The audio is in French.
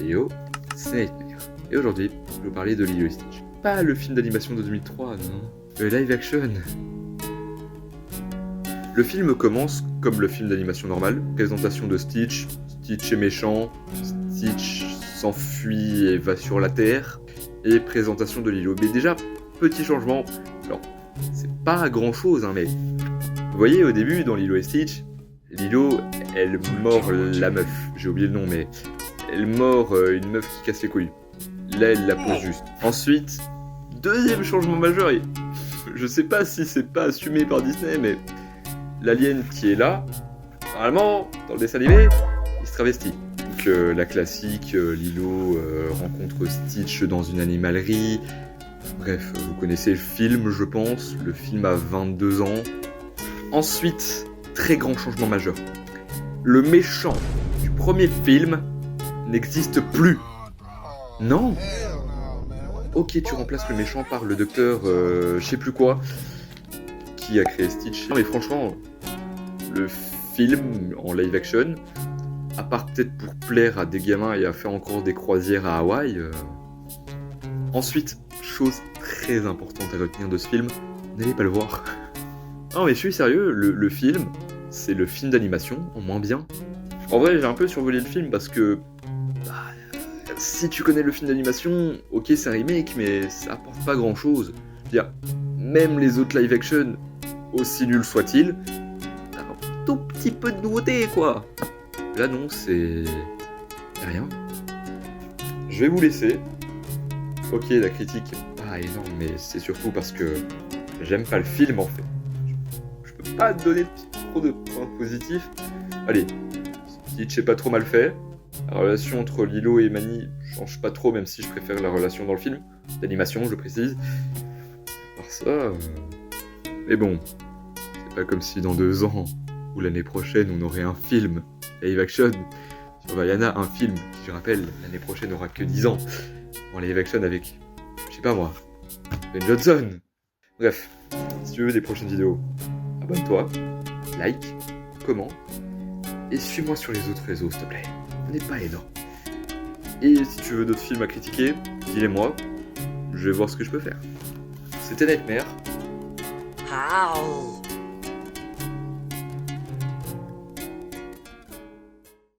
Et yo, c'est Nightmare. Et aujourd'hui, je vais vous parler de Lilo et Stitch. Pas le film d'animation de 2003, non. Le live action. Le film commence comme le film d'animation normal. Présentation de Stitch. Stitch est méchant. Stitch s'enfuit et va sur la Terre. Et présentation de Lilo. Mais déjà, petit changement. Alors, c'est pas grand chose, hein, mais... Vous voyez, au début, dans Lilo et Stitch, Lilo, elle mord la meuf. J'ai oublié le nom, mais... Elle mord une meuf qui casse les couilles. Là, elle la pose juste. Ensuite, deuxième changement majeur, et je sais pas si c'est pas assumé par Disney, mais l'alien qui est là, normalement, dans le dessin animé, il se travestit. Donc la classique, Lilo rencontre Stitch dans une animalerie. Bref, vous connaissez le film, je pense. Le film a 22 ans. Ensuite, très grand changement majeur. Le méchant du premier film n'existe plus. Non. Ok, tu remplaces le méchant par le docteur je sais plus quoi qui a créé Stitch. Non mais franchement, le film en live action, à part peut-être pour plaire à des gamins et à faire encore des croisières à Hawaï. Ensuite, chose très importante à retenir de ce film, n'allez pas le voir. Non mais je suis sérieux, le film, c'est le film d'animation, en moins bien. En vrai, j'ai un peu survolé le film parce que... si tu connais le film d'animation, ok c'est un remake, mais ça apporte pas grand chose. Je veux dire, même les autres live action, aussi nuls soient-ils, t'as un tout petit peu de nouveauté quoi. Là non, c'est... y'a rien. Je vais vous laisser. Ok, la critique est pas énorme, mais c'est surtout parce que j'aime pas le film en fait. Je peux pas te donner trop de points positifs. Allez, Stitch est pas trop mal fait. La relation entre Lilo et Manny change pas trop, même si je préfère la relation dans le film. D'animation, je précise. Par ça... Mais bon, c'est pas comme si dans 2 ans, ou l'année prochaine, on aurait un film live action sur Vaiana, un film qui, je rappelle, l'année prochaine aura que 10 ans. En live action avec, je sais pas moi, Ben Johnson. Bref, si tu veux des prochaines vidéos, abonne-toi, like, commente, et suis-moi sur les autres réseaux, s'il te plaît. On n'est pas énorme. Et si tu veux d'autres films à critiquer, dis-les-moi. Je vais voir ce que je peux faire. C'était Nightmare. How?